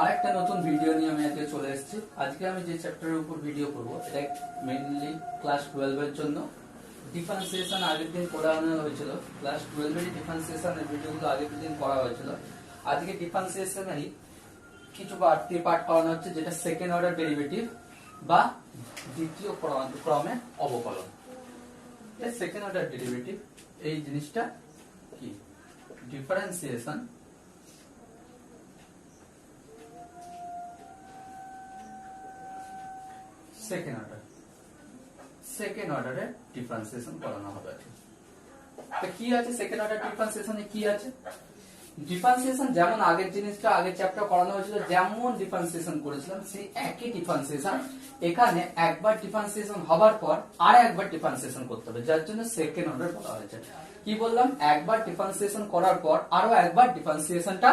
আরেকটা নতুন ভিডিও নিয়ে আমি আজকে চলে এসেছি। আজকে আমি যে চ্যাপ্টারের উপর ভিডিও করব এটা মেইনলি ক্লাস 12 এর জন্য। ডিফারেন্সিয়েশন আগের দিন পড়ানো হয়েছিল, ক্লাস 12 এর ডিফারেন্সিয়েশনের ভিডিওগুলো আগের দিন করা হয়েছিল। আজকে ডিফারেন্সিয়েশনেরই কিছু বাড়তি পার্ট করানো হচ্ছে, যেটা সেকেন্ড অর্ডার ডেরিভেটিভ বা দ্বিতীয় ক্রমের অবকলন। এই সেকেন্ড অর্ডার ডেরিভেটিভ এই জিনিসটা কি? ডিফারেন্সিয়েশন সেকেন্ড অর্ডারের ডিফারেন্সিয়েশন করানো হবে। তো কি আছে সেকেন্ড অর্ডার ডিফারেন্সিয়েশনে? কি আছে ডিফারেন্সিয়েশন যেমন আগের জিনিসটা আগের চ্যাপ্টার করানো হয়েছিল, যেমন ডিফারেন্সিয়েশন করেছিলাম সেই একই ডিফারেন্সিয়েশন এখানে একবার ডিফারেন্সিয়েশন হবার পর আর একবার ডিফারেন্সিয়েশন করতে হবে, যার জন্য সেকেন্ড অর্ডার বলা হয়েছে। কি বললাম? একবার ডিফারেন্সিয়েশন করার পর আরো একবার ডিফারেন্সিয়েশনটা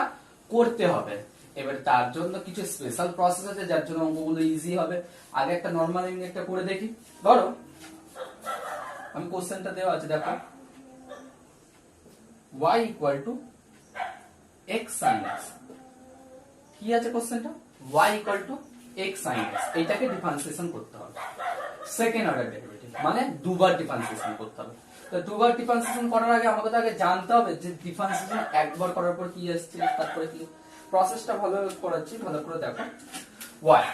করতে হবে। এবার তার জন্য কিছু স্পেশাল প্রসেস আছে, যার জন্য অঙ্কগুলো ইজি হবে। আগে একটা নরমাল এমনি একটা করে দেখি। ধরো আমি কোশ্চেনটা দেওয়া আছে, দেখো y equal to x sin x। কি আছে কোশ্চেনটা? y equal to x sin x। এটাকে ডিফারেন্সিয়েশন করতে হবে সেকেন্ড অর্ডার ডেরিভেটিভ, মানে দুবার ডিফারেন্সিয়েশন করতে হবে। তো দুবার ডিফারেন্সিয়েশন করার আগে আমাকে তো আগে জানতে হবে যে ডিফারেন্সিয়েশন একবার করার পর কি আসছে, তারপরে কি। প্রসেসটা ভালো করাচ্ছি, ভালো করে দেখো। y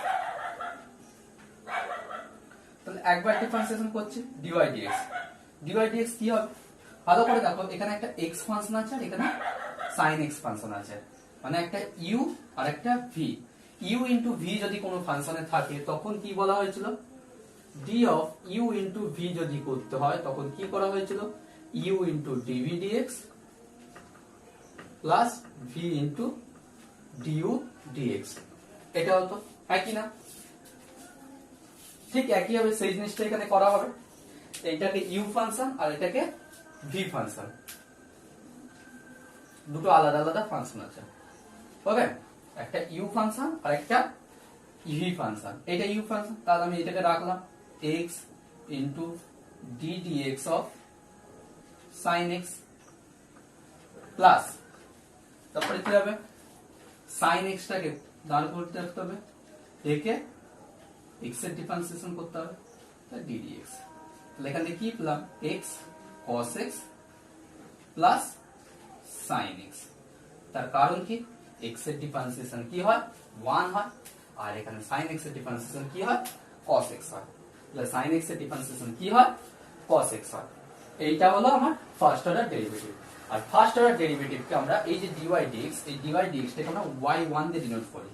তাহলে একবার ডিফারেন্সিয়েশন করছি dy dx। dy dx কি হবে? ভালো করে দেখো, এখানে একটা x ফাংশন আছে আর এখানে sin x ফাংশন আছে, মানে একটা u আর একটা v। u ইনটু v যদি কোনো ফাংশনে থাকে তখন কি বলা হয়েছিল? d of u into v যদি করতে হয় তখন কি করা হয়েছিল? u into dv dx plus v into du dx। এটা হতো একই না? ঠিক একই হবে, সেই জিনিসটা এখানে করা হবে। এটাকে u ফাংশন আর এটাকে v ফাংশন, দুটো আলাদা আলাদা ফাংশন আছে। ওকে, একটা u ফাংশন আর একটা v ফাংশন। এটা u ফাংশন, তাহলে আমি এটাকে রাখলাম x into d dx of sin x plus, তারপরে কি হবে? sin x টাকে দাঁড় করতে রাখতে হবে, একে x এর ডিফারেন্সিয়েশন করতে হবে, d dx। তাহলে এখানে কি পেলাম? x cos x plus sin x। তার কারণ কি? x এর ডিফারেন্সিয়েশন কি হয়? 1 হয়, আর এখানে sin x এর ডিফারেন্সিয়েশন কি হয়? cos x হয়। তাহলে sin x এর ডিফারেন্সিয়েশন কি হয়? cos x হয়। এইটা হলো আমার ফার্স্ট অর্ডার ডেরিভেটিভ। আর ফার্স্ট অর্ডার ডেরিভেটিভকে আমরা এই যে dy dx, এই dy dx টাকে আমরা y1 দিয়ে ডিনোট করি।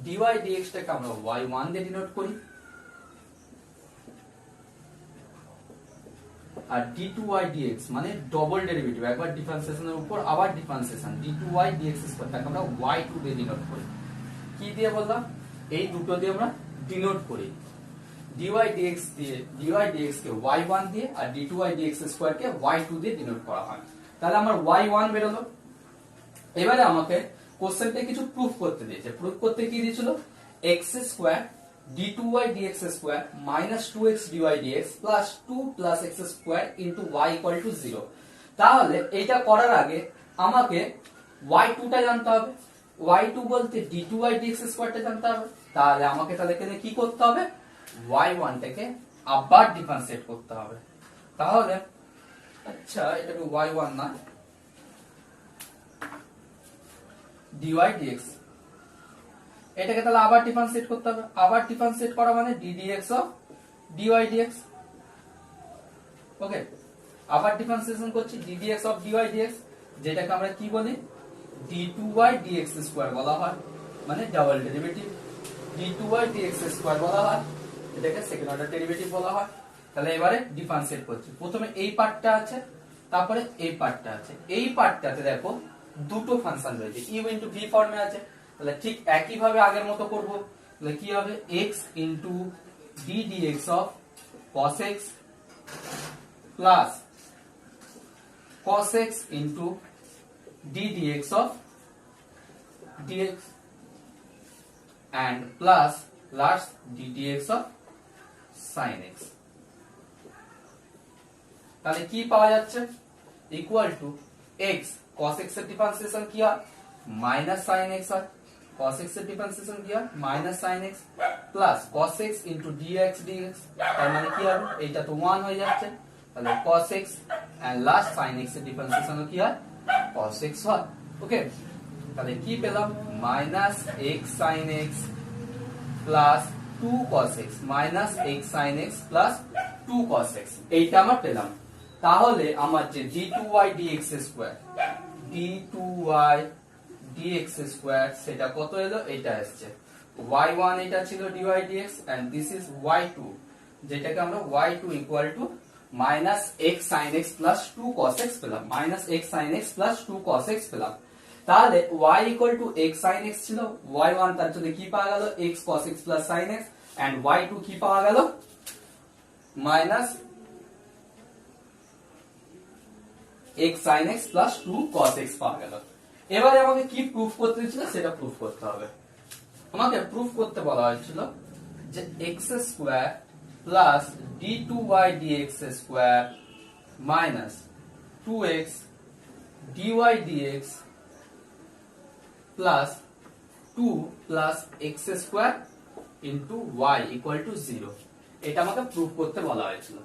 dy dx টাকে আমরা y1 দিয়ে ডিনোট করি, আর d2y dx মানে ডবল ডেরিভেটিভ, একবার ডিফারেন্সিয়েশনের উপর আবার ডিফারেন্সিয়েশন, d2y dx স্কয়ার তাকে আমরা y2 দিয়ে ডিনোট করি। কি দিয়ে বললাম? এই দুটো দিয়ে আমরা ডিনোট করি। dy dx কে y1 দিয়ে আর d2y dx স্কয়ার কে y2 দিয়ে ডিনোট করা হয়। তাহলে আমার y1 বেরোলো। এবারে আমাকে কোশ্চেনটা কিছু প্রুফ করতে দিয়েছে। প্রুফ করতে কি দিয়েছিল? x square d2y dx square minus 2x dy dx plus 2 plus x square into y equal to 0। তাহলে এটা করার আগে আমাকে y2 টা জানতে হবে। y2 বলতে d2y dx স্কয়ারটা জানতে হবে। তাহলে আমাকে এখানে কি করতে হবে? y1 টাকে আবার ডিফারেন্সিয়েট করতে হবে। তাহলে আচ্ছা, এটাকে y1 না dy dx, এটাকে তাহলে আবার ডিফারেন্সিয়েট করতে হবে। আবার ডিফারেন্সিয়েট করা মানে ddx অফ dy dx। ওকে, আবার ডিফারেন্সিয়েশন করছি ddx অফ dy dx, যেটাকে আমরা কি বলি? d2y dx স্কয়ার বলা হয়, মানে double derivative. d2y dx square বলা হয়, এটাকে সেকেন্ড অর্ডার ডেরিভেটিভ বলা হয়। তাহলে এবারে ডিফারেন্সিয়েট করছি। প্রথমে এই পার্টটা আছে, তারপরে এই পার্টটা আছে। এই পার্টটাতে দেখো দুটো ফাংশন রয়েছে, u ইনটু v ফর্মে আছে। তাহলে ঠিক একই ভাবে আগের মতো করব। তাহলে কি হবে? x into d dx of cos x plus cos x into d dx of dx and plus last d dx of sin x। তাহলে কি পাওয়া যাচ্ছে? Equal to x cos x এর ডিফারেন্সিয়েশন কি হয়? মাইনাস sin x হয়। cos x এর differentiation কি হয় minus sin x plus cos x into dx dx, তার মানে কি হবে এইটা তো 1 হয়ে যাচ্ছে, তাহলে cos x and last sin x এর ডিফারেন্সিয়েশন কি হয় cos x হয়। ওকে, তাহলে কি পেলাম minus x sin x plus 2 cos x minus x sin x plus 2 cos x, এইটা আমরা পেলাম। তাহলে আমার যে d2y dx square d2y dx square সেটা কত এলো, এটা আসছে y1, এটা ছিল dy dx and this is y2, যেটাকে আমরা y2 equal to minus x sin x plus 2 cos x পেলাম, minus x sin x plus 2 cos x পেলাম। তাহলে y equal two x sin x ছিল, y1 তার জন্য কি পাওয়া গেল x cos x plus sin x and y2 কি পাওয়া গেল minus x sin x plus 2 cos x পাওয়া গেল। এবারে আমাকে কি প্রুফ করতে ছিল সেটা প্রুফ করতে হবে। আমাকে প্রুফ করতে বলা হয়েছিল যে x square plus d2y dx square minus 2x dy dx plus 2 plus x square into y equal to 0, এটা আমাকে প্রুফ করতে বলা হয়েছিল।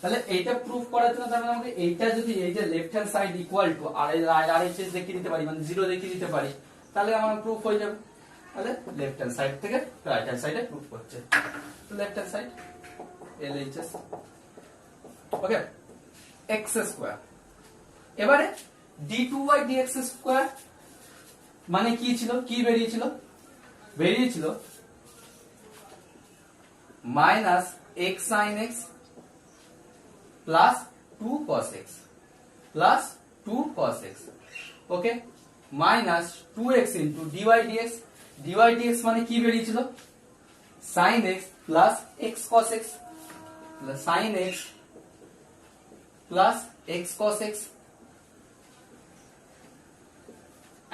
তাহলে এইটা প্রুফ করার জন্য তাহলে আমাকে এইটা যদি এই যে left hand side equal to RHS দেখিয়ে দিতে পারি, মানে 0 দেখিয়ে দিতে পারি, তাহলে আমার প্রুফ হয়ে যাবে। তাহলে লেফট হ্যান্ড সাইড থেকে রাইট হ্যান্ড সাইডে প্রুফ করছে, তো left hand side LHS। Okay, x square, এবারে d2y dx স্কয়ার মানে কি ছিল, কি বেরিয়েছিল minus x sin x plus 2 cos x plus 2 cos x, okay, minus 2x into dy dx, dy dx মানে কি বেরিয়েছিল sin x plus x cos x plus sin x plus x cos x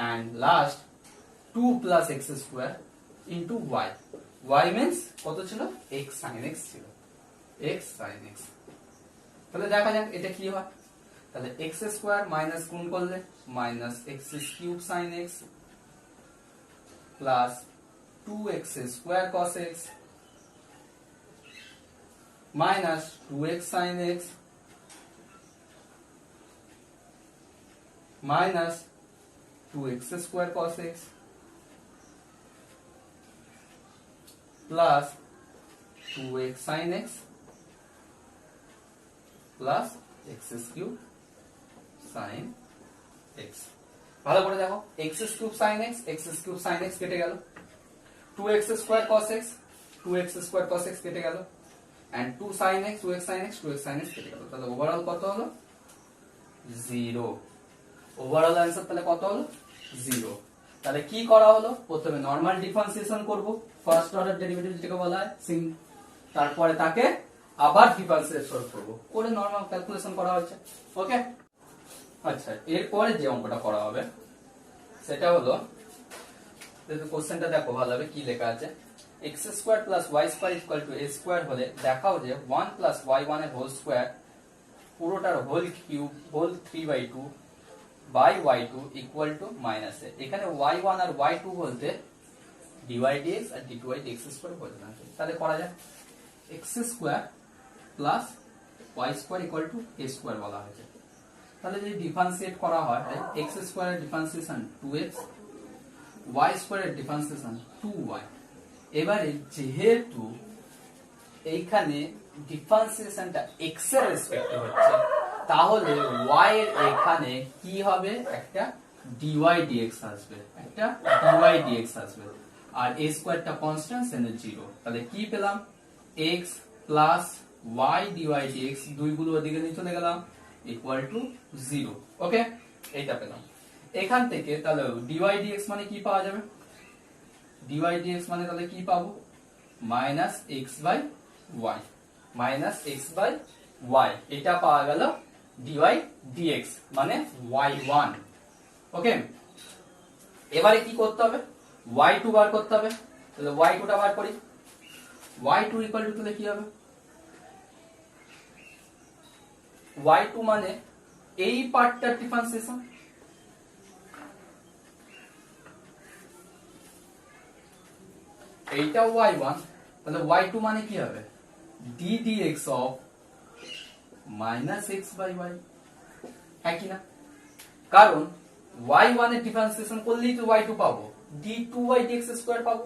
and last 2 plus x square into y, y means কত ছিল x sin x ছিল, x sin x। তাহলে দেখা যাক এটা কি হয়, তাহলে x স্কয়ার মাইনাস গুণ করলে minus x cube sin x plus 2x square cos x minus 2x sin x minus 2x square cos x plus 2x sin x plus x cube sin x। ভালো করে দেখো, x cube sin x কেটে গেল, 2x square cos x 2x square cos x কেটে গেল and 2 sin x 2x sin x 2x sin x কেটে গেল। তাহলে ওভারঅল কত হলো 0, ওভারঅল आंसर তাহলে কত হলো 0। তাহলে কি করা হলো, প্রথমে নরমাল ডিফারেন্সিয়েশন করব, ফার্স্ট অর্ডার ডেরিভেটিভ যেটাকে বলা হয় সিং, তারপরে তাকে আবার ডিফারেন্সিয়েশন করব, করে নরমাল ক্যালকুলেশন করা হচ্ছে। ওকে, আচ্ছা এরপরে যে অঙ্কটা করা হবে সেটা হলো, কোশ্চেনটা দেখো ভালোভাবে কি লেখা আছে, x square plus y square equal to a square হলে দেখাও যে 1 প্লাস y1 এর হোল স্কয়ার পুরোটার whole cube whole 3/2 by y2 equal to minus a। এখানে y1 আর y2 বলতে dy dx আর d2y dx স্কয়ার বলতে না, তাহলে করা যায় x square plus y square equal to a square বলা হয়েছে। তাহলে যদি ডিফারেন্সিয়েট করা হয় তাহলে x স্কয়ারের differentiation 2x, y স্কয়ারের differentiation 2y। এবারে যেহেতু এইখানে ডিফারেন্সিয়েশনটা x এর রেসপেক্টে হচ্ছে, তাহলে y এর এখানে কি হবে একটা dy dx আসবে, একটা dy dx আসবে, আর a স্কয়ারটা কনস্ট্যান্ট সেনে 0। তাহলে কি পেলাম x plus y dy dx, দুই গুলো ওদিকে নিয়ে চলে গেলাম ইকুয়াল টু 0। ওকে, এইটা পেলাম। এখান থেকে তাহলে dy dx মানে কি পাওয়া যাবে, dy dx মানে তাহলে কি পাবো minus x by y, minus x by y, এটা পাওয়া গেল dy dx মানে y1। ওকে, এবারে কি করতে হবে y2 বার করতে হবে, তাহলে y2 টা বার করি, y2 ইকুয়াল টু তাহলে কি হবে y2 মানে এই পার্টটার ডিফারেন্সিয়েশন, এইটা y1, তাহলে y2 মানে কি হবে d dx of minus x by y, হ্যাঁ কি না? কারণ y1 এর ডিফারেন্সিয়েশন করলেই তো y2 পাবো, d2y dx স্কয়ার পাবো,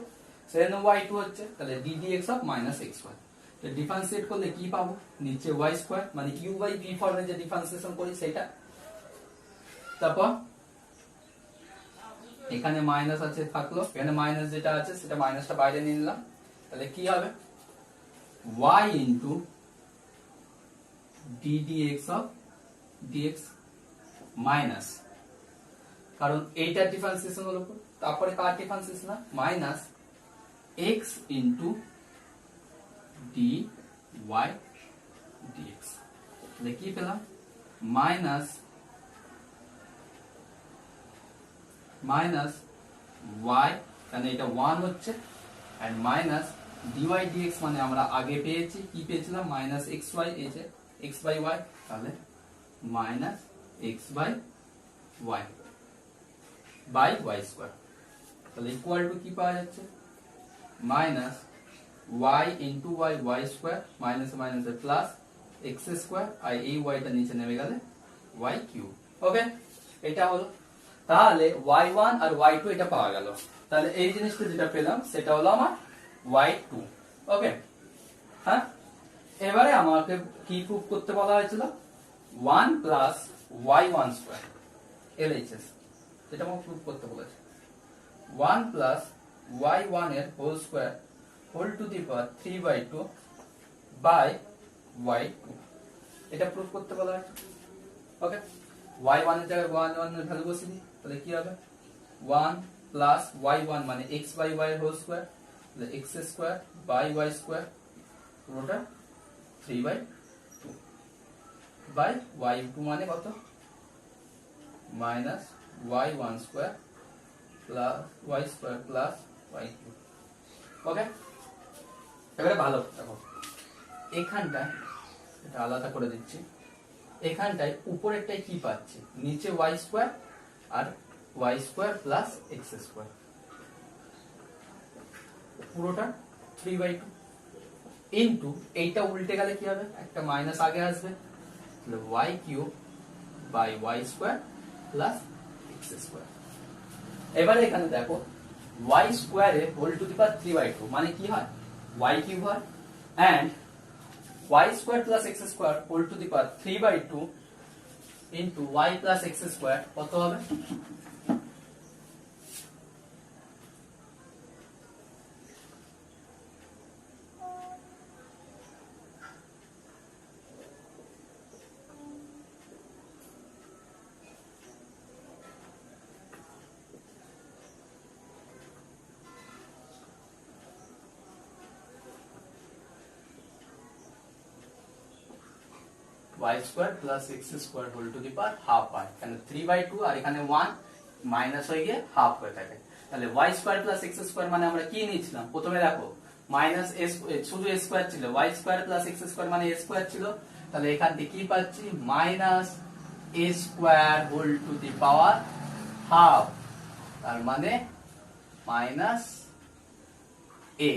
সেজন্য y2 হচ্ছে, তাহলে d dx of minus xy। তো ডিফারেন্সিয়েট করলে কি পাবো, নিচে y স্কয়ার মানে u বাই v ফর্মে যে ডিফারেন্সিয়েশন করি সেটা, তারপর এখানে মাইনাস আছে থাকলো, এখানে মাইনাস যেটা আছে সেটা মাইনাসটা বাইরে নিয়ে নিলাম, তাহলে কি হবে y into d dx of dx minus, কারণ এইটার ডিফারেন্সিয়েশন হলো, তারপরে কার ডিফারেন্সিয়েশন না minus x into dy dx, তাহলে কি পেলাম মাইনাস y, কারণ এটা 1 হচ্ছে, এন্ড মাইনাস dy dx মানে আমরা আগে পেয়েছি কি পেয়েছিলাম মাইনাস xy, এই যে x by y, তাহলে minus x by y by y square, তাহলে ইকুয়াল টু কি পাওয়া যাচ্ছে minus y into y square minus minus plus x square, আর এই y টা নিচে নেমে গেলে y কিউব। ওকে, এটা হলো, তাহলে y1 আর y2 এটা পাওয়া গেল, তাহলে এই জিনিসটা যেটা পেলাম সেটা হলো আমার y2। ওকে, হ্যাঁ, এবারে আমাকে কি প্রুফ করতে বলা হয়েছিল 1 প্লাস y1 স্কয়ার LHS, যেটা আমাকে প্রুফ করতে বলেছে 1 প্লাস y1 এর whole square whole to the power 3/2 by y2, এটা প্রুফ করতে বলা হয়েছে। ওকে, y1 এর জায়গায় y1 এর ভ্যালু বসিয়ে দিই, তাহলে কি হবে 1 প্লাস y1 মানে x বাই y এর হোল স্কয়ার, তাহলে x square by y square পুরোটা 3/2 বাই y2 মানে কত minus y1 square plus y square plus y2। Okay, এবারে ভালো দেখো, এখানটায় এটা আলাদা করে দিচ্ছি, এখানটায় উপরেরটাই কি পাচ্ছি নিচে y স্কয়ার আর y square plus x square, পুরোটা 3/2 ইনটু এইটা উল্টে গেলে কি হবে একটা মাইনাস আগে আসবে, তাহলে y cube by y square plus x square. এবারে এখানে দেখো y স্কয়ারে হোল টু দি পাওয়ার 3/2 মানে কি হয় y কিউব হয়, and y square plus x square whole to the power 3/2 into y plus x square কত হবে y square plus x square whole to the power half হয়, এখানে 3/2 আর এখানে 1 minus হয়ে গিয়ে হাফ হয়ে থাকে, তাহলে y square plus x square মানে আমরা কি নিয়েছিলাম প্রথমে দেখো মাইনাস s, শুধু a স্কয়ার ছিল, y square plus x square মানে a স্কয়ার ছিল, তাহলে এখান থেকে কি পাচ্ছি minus a square whole to the power half, তার মানে মাইনাস a,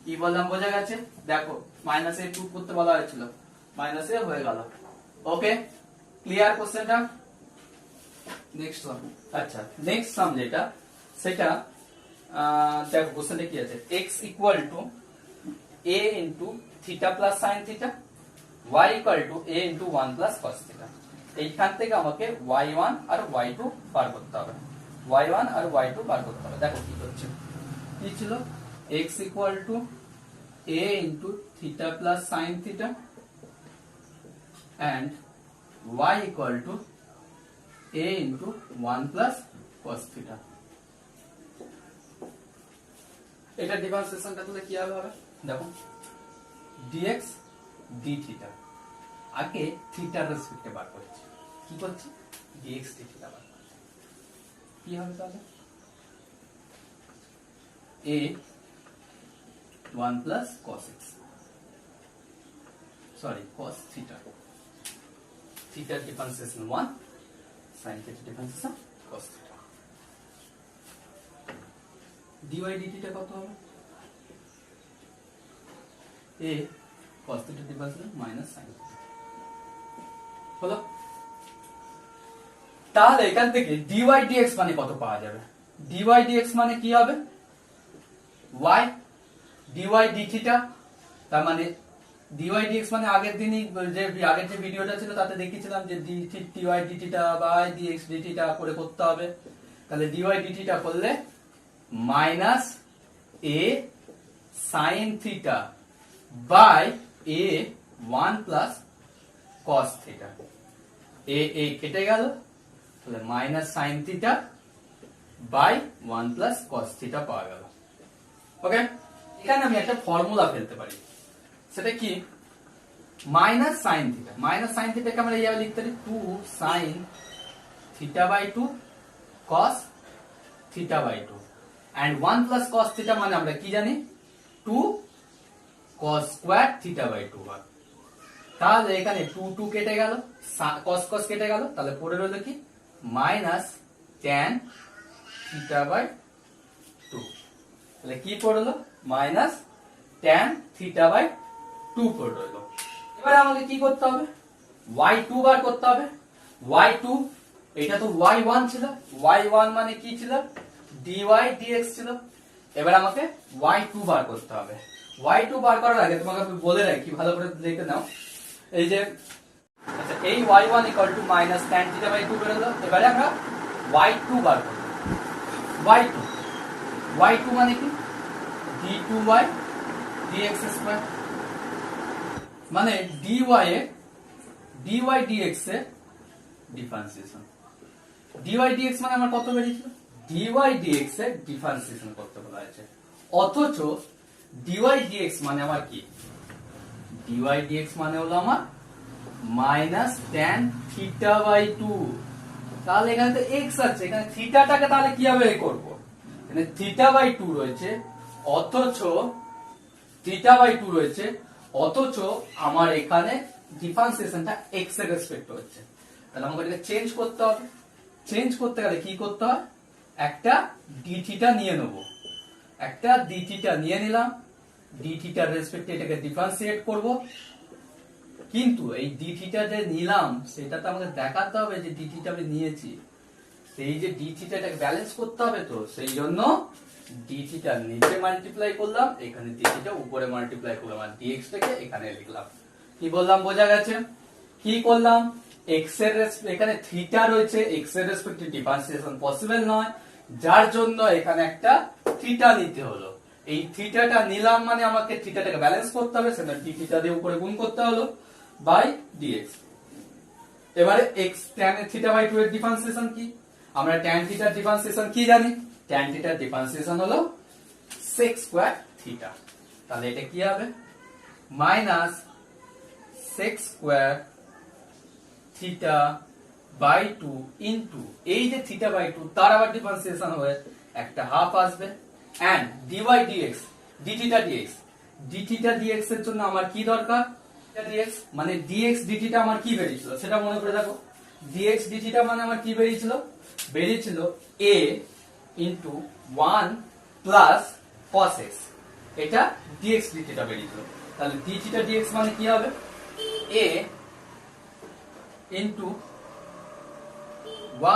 কি বললাম বোঝা গেছে? দেখো মাইনাস a প্রুফ করতে বলা হয়েছিল, মাইনাস এ হয়ে গেল। ওকে, ক্লিয়ার কোশ্চেনটা? নেক্সট ওয়ান, আচ্ছা নেক্সট সাম যেটা সেটা দেখো কোশ্চেনটা কি আছে, x equal to a into theta plus sine theta, y equal to a into 1 plus cos theta. এইখান থেকে আমাকে y1 আর y2 বার করতে হবে, y1 আর y2 বার করতে হবে। দেখো কি করছে, কি ছিল x equal to a into theta plus sine theta and y equal to a into 1 plus cos theta। এটা ডিফারেন্সিয়েশনটা তাহলে কি হবে দেখো dx d theta, আগে থিটার রেসপেক্টে বার করছি, কি করছি dx d theta বার করছি, কি হবে তাহলে a 1 plus cos x, sorry cos theta, theta differentiation 1, sin theta differentiation cos theta, dy dt টা কত হবে a cos theta difference minus sin হলো। তাহলে এখান থেকে dy dx মানে কত পাওয়া যাবে? dy dx মানে কি হবে? y dy d theta, তার মানে dy dx মানে আগের যে ভিডিওটা ছিল তাতে দেখিয়েছিলাম যে dy d theta by dx d theta করে করতে হবে। তাহলে dy d theta করলে minus a sin theta by a 1 plus cos theta, a কেটে গেল, তাহলে minus sin theta by 1 plus cos theta পাওয়া গেল। ওকে, এখানে আমি একটা ফর্মুলা ফেলতে পারি, সেটা কি? Minus sine theta, minus sine থিটাকে আমরা এইভাবে লিখতে পারি 2 sin theta by 2 cos theta by 2 and 1 plus cos theta মানে আমরা কি জানি? 2 cos square theta বাই 2 হয়। তাহলে এখানে 2 কেটে গেল, cos কেটে গেল, তাহলে পড়ে রইল কি? Minus tan theta by 2। তাহলে কি পড়লো? মাইনাস tan theta বাই 2 পড়ে রইল। এবারে আমাকে কি করতে হবে? y2 বার করতে হবে। y2, এটা তো y1 ছিল, y1 মানে কি ছিল? dy dx ছিল। এবার আমাকে y2 বার করতে হবে। y2 বার করার আগে তোমাকে আমি বলে রাখি, ভালো করে দেখে নাও। এই যে আচ্ছা, এই y1 = minus tan theta by 2 বেরোলো। এবারে আমরা y2 বার করব। y2 মানে কি? d2y dx স্কয়ার, মানে dy dx এর ডিফারেন্সিয়েশন। dy dx মানে আমার কত বেরিয়েছিল? dy dx এর ডিফারেন্সিয়েশন করতে বলা হয়েছে। অথচ dy dx মানে আমার কি? dy dx মানে হলো আমার মাইনাস tan theta বাই 2। তাহলে এখানে তো x আছে, এখানে থিটাটাকে তাহলে কিভাবে করব? এখানে থিটা বাই 2 রয়েছে, অথচ থিটা বাই 2 রয়েছে, অথচ আমার এখানে ডিফারেন্সিয়েশনটা x এর রেসপেক্ট হচ্ছে। তাহলে আমাকে এটাকে চেঞ্জ করতে হবে। চেঞ্জ করতে গেলে কি করতে হয়? একটা d থিটা নিয়ে নেব, একটা d থিটা নিয়ে নিলাম, d থিটার রেসপেক্টে এটাকে ডিফারেন্সিয়েট করব। কিন্তু এই d থিটা যে নিলাম সেটা তো আমাকে দেখাতে হবে যে d থিটা আমি নিয়েছি। সেই যে d থিটাটাকে ব্যালেন্স করতে হবে, তো সেই জন্য d থিটা নিচে মাল্টিপ্লাই করলাম, এখানে d থিটা উপরে মাল্টিপ্লাই করলাম, আর dx টাকে এখানে লিখলাম। কি বললাম বোঝা গেছে? কি করলাম? x এর এখানে থিটা রয়েছে, x এর রেসপেক্টে ডিফারেন্সিয়েশন পসিবল নয়, যার জন্য এখানে একটা থিটা নিতে হলো। এই থিটাটা নিলাম মানে আমাকে থিটাটাকে ব্যালেন্স করতে হবে, সেটা d থিটা দিয়ে উপরে গুণ করতে হলো বাই dx। এবারে x tan থিটা বাই 2 এর ডিফারেন্সিয়েশন কি? আমরা tan থিটার ডিফারেন্সিয়েশন কি জানি? tan থিটার ডিফারেন্সিয়েশন হলো sec স্কয়ার থিটা। তাহলে এটা কি হবে? Minus sec square theta by 2 into এই যে থিটা বাই 2 তার আবার ডিফারেন্সিয়েশন হয়ে একটা হাফ আসবে, and dy dx d theta dx d theta dx এর জন্য আমার কি দরকার? dx মানে dx d থিটা আমার কি বেরিয়েছিল সেটা মনে করে রাখো। dx d থিটা মানে আমার কি বেরিয়েছিল? বেরিয়েছিল a into 1 plus cos x, এটা dx d থিটা বেরিয়েছিল। তাহলে d থিটা dx মানে কি হবে? a ইনটু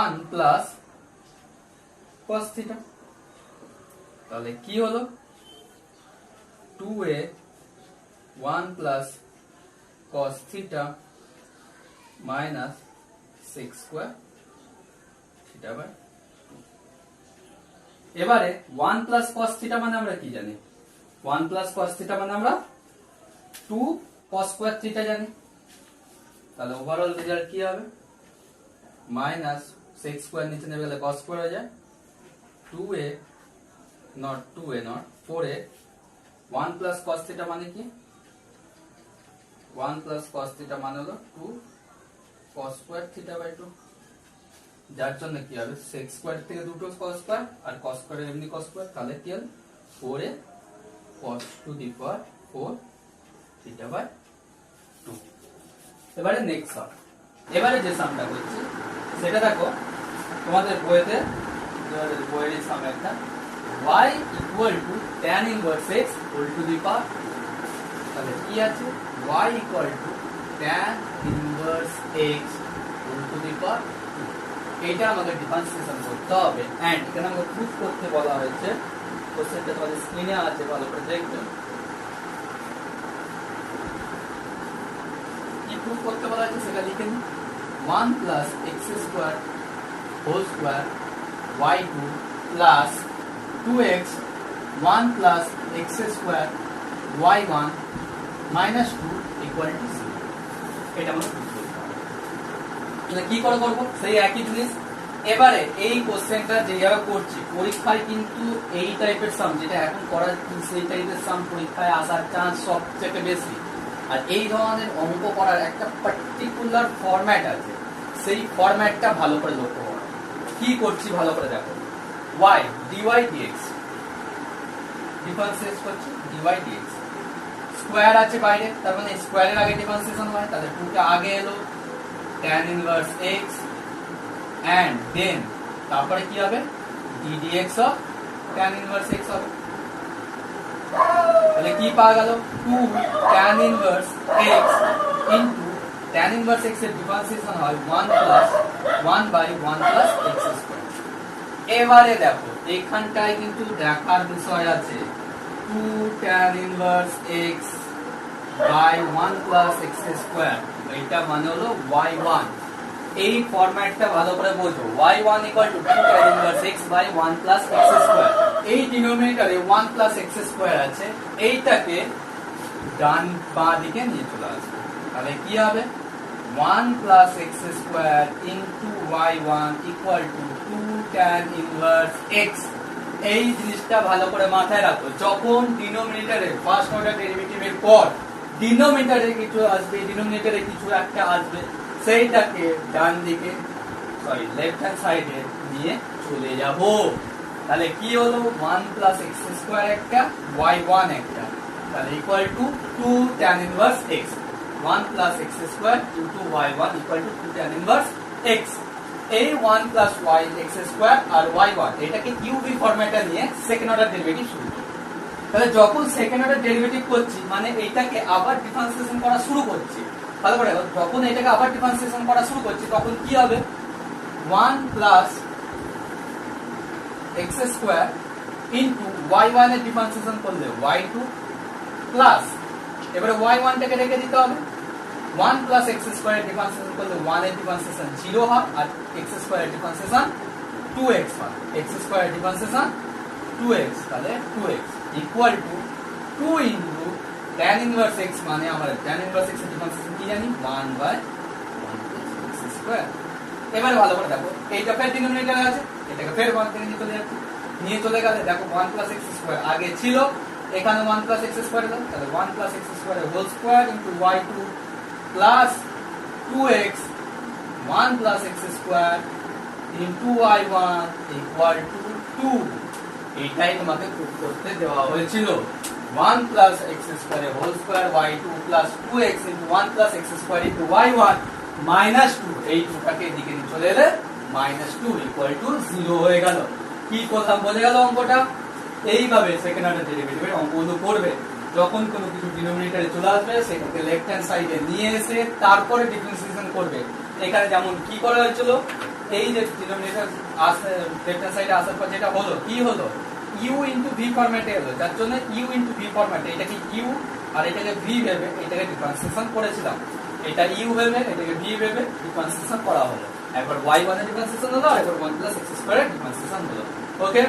1 প্লাস cos থিটা। তাহলে কি হলো? 2a 1 প্লাস cos থিটা minus sec square theta by 2। এবারে 1 প্লাস cos থিটা মানে আমরা কি জানি? 1 প্লাস cos থিটা মানে আমরা 2 cos স্কয়ার থিটা জানি। তাহলে ওভারঅল রেজাল্ট কি হবে? মাইনাস sec স্কয়ার নিচে নেমে গেলে cos স্কয়ার হয়ে যায়, 2a not 4a 1 plus cos theta মানে কি? 1 প্লাস cos থিটা মানে হলো 2 cos স্কয়ার থিটা বাই 2, যার জন্য কি হবে? sec স্কয়ার থেকে দুটো cos স্কয়ার আর cos স্কয়ার এমনি cos স্কয়ার, তাহলে কি হলো? 4a cos to the power 4 theta by 2। এবারে নেক্সট সাম, এবারে যে সামটা করছি সেটা দেখো তোমাদের বইয়েতে, বইয়ের সামনে একটা y equal to tan inverse x whole to the power তাহলে কি আছে y equal to tan inverse x whole to the power 2। এইটা আমাদের ডিফারেন্সিয়েশন করতে হবে এন্ড এখানে আমাকে প্রুফ করতে বলা হয়েছে। কোশ্চেনটা তোমাদের স্ক্রিনে আছে, ভালো করে দেখবেন। কি প্রুফ করতে বলা হয়েছে সেটা লিখে নিন। 1 plus x square whole square y2 plus 2x 1 plus x square y1 minus 2 equal to 0। এটা আমরা প্রুফ করতে হবে। তাহলে কি করে করব? সেই একই জিনিস। এবারে এই কোশ্চেনটা যেভাবে করছি পরীক্ষায় কিন্তু এই টাইপের সাম যেটা এখন করার সেই টাইপের সাম পরীক্ষায় আসার চান্স সবথেকে বেশি। আর এই ধরনের অঙ্ক করার একটা পার্টিকুলার ফরম্যাট আছে, সেই ফরম্যাটটা ভালো করে লক্ষ্য করো। কি করছি ভালো করে দেখো। y dy dx ডিফারেন্সিয়েট করছি dy dx, স্কোয়ার আছে বাইরে, তার মানে স্কোয়ারের আগে ডিফারেন্সিয়েশন হয়, তাহলে 2 টা আগে এলো, tan inverse x and then তারপরে কি হবে d dx of tan inverse x হবে। তাহলে কি পাওয়া গেল 2 tan inverse x into tan inverse x এর ডিফারেন্সিয়েশন হয় 1 plus 1 by 1 plus x square. এবারে দেখো এখানটায় কিন্তু দেখার বিষয় আছে 2 tan inverse x by 1 plus x square, এটা মানে হলো y1। এই ফরম্যাটটা ভালো করে বোঝো। y1 equal to 2 tan inverse x by 1 plus x square. এই ডিনোমিনেটরে 1 প্লাস x স্কয়ার আছে, এইটাকে ডান বাঁ দিকে নিয়ে চলে আসবে। তাহলে কি হবে 1 plus x square into y1 equal to 2 tan inverse x। এই জিনিসটা ভালো করে মাথায় রাখো। যখন ডিনোমিনেটরে ফার্স্ট অর্ডার ডেরিভেটিভের পর ডিনোমিনেটরে কিছু আসবে, ডিনোমিনেটরে কিছু একটা আসবে, সেইটাকে ডান দিকে লেফট হ্যান্ড সাইডে নিয়ে চলে যাব। তাহলে কি হলো 1 প্লাস x স্কয়ার একটা, y1 একটা, তাহলে equal to 2 tan inverse x। 1 plus x square into y1 equal to 2 tan inverse x। এই 1 প্লাস y x স্কয়ার আর y1 এটাকে কিউবি ফরম্যাটে নিয়ে সেকেন্ড অর্ডার ডেরিভেটিভ শুরু করি। তাহলে যখন সেকেন্ড অর্ডার ডেরিভেটিভ করছি মানে এইটাকে আবার ডিফারেন্সিয়েশন করা শুরু করছি। ভালো করে যখন এটাকে আবার ডিফারেন্সিয়েশন করা শুরু করছি তখন কি হবে 1 plus x square into y1 এর ডিফারেন্সিয়েশন করলে y2 প্লাস, এবারে y1 টাকে রেখে দিতে হবে, 1 প্লাস x স্কয়ার এর ডিফারেন্সিয়েশন করলে 1 এর ডিফারেন্সিয়েশন 0 হয় আর x স্কয়ার এর ডিফারেন্সিয়েশন 2x হয়। x স্কয়ার এর ডিফারেন্সিয়েশন 2x, তাহলে 2x equal to 2 into tan inverse x মানে আমরা tan ইনভার্স x এর ডিফারেন্সিয়েশন কি জানি 1 বাই 1 প্লাস x স্কয়ার। এবারে ভালো করে দেখো এইটা ফের ডিনোমিনেটরে আছে, এটাকে ফের 1 থেকে নিয়ে চলে গেলে দেখো 1 প্লাস x স্কয়ার আগে ছিল, এখানে 1 প্লাস x স্কয়ার এলো, তাহলে 1 প্লাস x স্কয়ার এর whole square into y2 plus 2x 1 plus x square into y1 equal to 2। এইটাই তোমাকে প্রুফ করতে দেওয়া হয়েছিল। 1 প্লাস x স্কয়ার এর whole square y2 plus 2x into 1 plus x square into y1 minus 2, এই 2 টাকে এদিকে নিয়ে চলে এলে মাইনাস 2 ইকুয়াল টু 0 হয়ে গেল। কি করলাম বোঝা গেল অঙ্কটা? এইভাবে সেকেন্ড অর্ডার ডেরিভেটিভের অঙ্কগুলো করবে। যখন কোনো কিছু ডিনোমিনেটরে চলে আসবে সেটাকে লেফট হ্যান্ড সাইডে নিয়ে এসে তারপরে ডিফারেন্সিয়েশন করবে। এখানে যেমন কি করা হয়েছিল, এই যে ডিনোমিনেটর আসে লেফট হ্যান্ড সাইডে আসার পর যেটা হলো কি হলো u ইনটু v ফরম্যাটে এলো, যার জন্য u ইনটু v ফরম্যাটে এটাকে u আর এটাকে v ভেবে এটাকে ডিফারেন্সিয়েশন করেছিলাম। এটা u ভেবে এটাকে v ভেবে ডিফারেন্সিয়েশন করা হলো। একবার y1 এর ডিফারেন্সিয়েশন হলো আর একবার 1 প্লাস x স্কয়ার এর ডিফারেন্সিয়েশন হলো। ওকে।